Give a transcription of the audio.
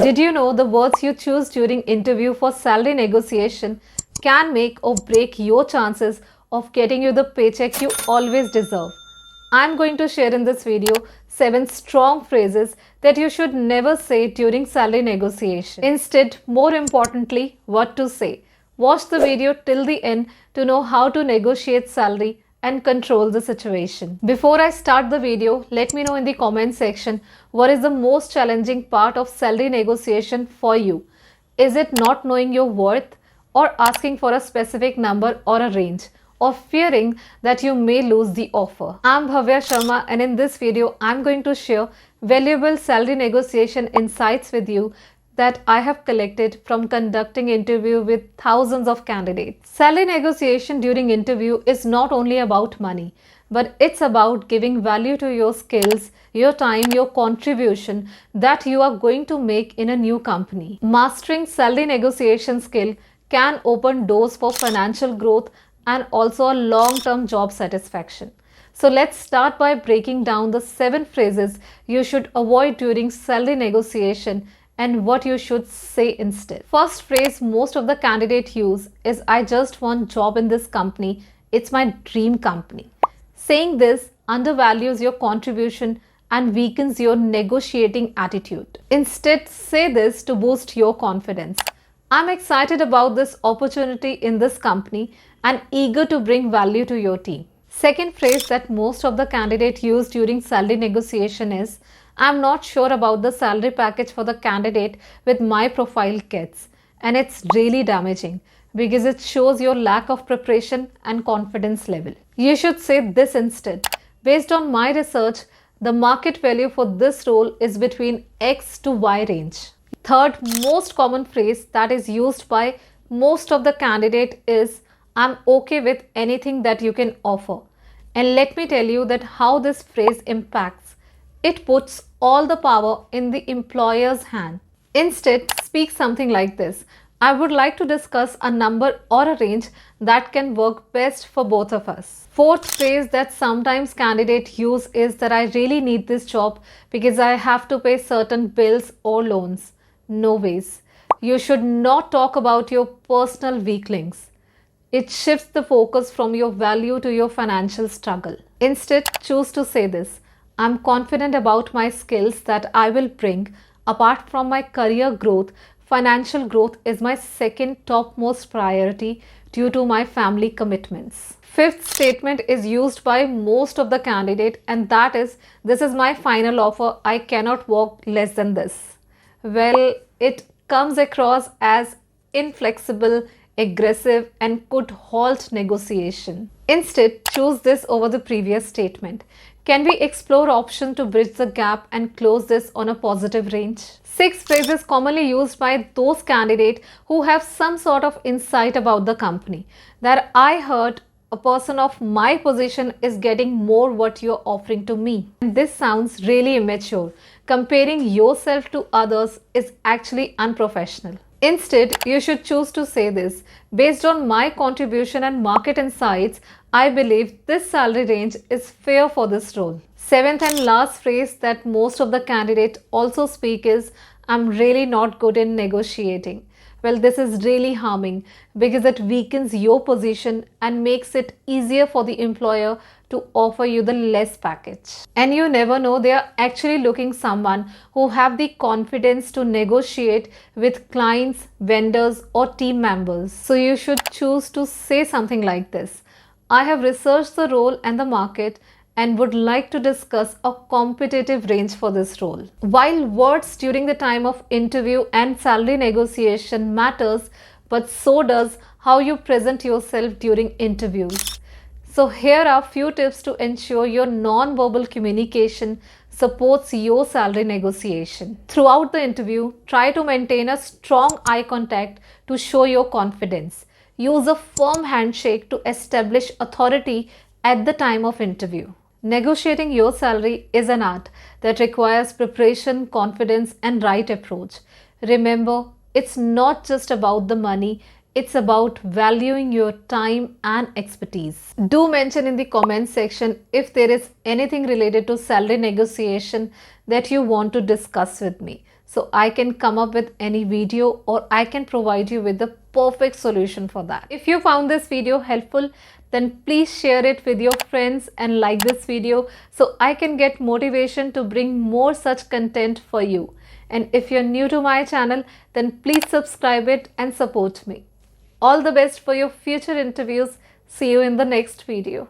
Did you know the words you choose during interview for salary negotiation can make or break your chances of getting you the paycheck you always deserve? I'm going to share in this video 7 strong phrases that you should never say during salary negotiation. Instead, more importantly, what to say. Watch the video till the end to know how to negotiate salary and control the situation. Before I start the video, let me know in the comment section what is the most challenging part of salary negotiation for you. Is it not knowing your worth, or asking for a specific number or a range, or fearing that you may lose the offer? I'm Bhavya Sharma, and in this video I'm going to share valuable salary negotiation insights with you that I have collected from conducting interview with thousands of candidates. Salary negotiation during interview is not only about money, but it's about giving value to your skills, your time, your contribution that you are going to make in a new company. Mastering salary negotiation skill can open doors for financial growth and also a long-term job satisfaction. So let's start by breaking down the 7 phrases you should avoid during salary negotiation and what you should say instead. First phrase most of the candidates use is, "I just want job in this company. It's my dream company." Saying this undervalues your contribution and weakens your negotiating attitude. Instead, say this to boost your confidence. "I'm excited about this opportunity in this company and eager to bring value to your team." Second phrase that most of the candidates use during salary negotiation is, "I'm not sure about the salary package for the candidate with my profile gets." And it's really damaging because it shows your lack of preparation and confidence level. You should say this instead: "Based on my research, the market value for this role is between X to Y range." Third most common phrase that is used by most of the candidate is, "I'm okay with anything that you can offer." And let me tell you that how this phrase impacts. It puts all the power in the employer's hand. Instead, speak something like this: "I would like to discuss a number or a range that can work best for both of us." Fourth phrase that sometimes candidates use is that, "I really need this job because I have to pay certain bills or loans." No ways. You should not talk about your personal weak links. It shifts the focus from your value to your financial struggle. Instead, choose to say this: "I'm confident about my skills that I will bring. Apart from my career growth, financial growth is my second topmost priority due to my family commitments." Fifth statement is used by most of the candidates, and that is, "This is my final offer. I cannot work less than this." Well, it comes across as inflexible, aggressive, and could halt negotiation. Instead, choose this over the previous statement: "Can we explore option to bridge the gap and close this on a positive range?" Sixth phrase is commonly used by those candidates who have some sort of insight about the company, that, "I heard a person of my position is getting more what you're offering to me." And this sounds really immature. Comparing yourself to others is actually unprofessional. Instead, you should choose to say this: "Based on my contribution and market insights, I believe this salary range is fair for this role." Seventh and last phrase that most of the candidates also speak is, "I'm really not good in negotiating." Well, this is really harming because it weakens your position and makes it easier for the employer to offer you the less package. And you never know, they are actually looking someone who have the confidence to negotiate with clients, vendors, or team members. So you should choose to say something like this: "I have researched the role and the market and would like to discuss a competitive range for this role." While words during the time of interview and salary negotiation matters, but so does how you present yourself during interviews. So here are few tips to ensure your non-verbal communication supports your salary negotiation. Throughout the interview, try to maintain a strong eye contact to show your confidence. Use a firm handshake to establish authority at the time of interview. Negotiating your salary is an art that requires preparation, confidence, and right approach. Remember, it's not just about the money, it's about valuing your time and expertise. Do mention in the comment section if there is anything related to salary negotiation that you want to discuss with me. so I can come up with any video or I can provide you with the perfect solution for that. If you found this video helpful, then please share it with your friends and like this video so I can get motivation to bring more such content for you. And if you're new to my channel, then please subscribe it and support me. All the best for your future interviews. See you in the next video.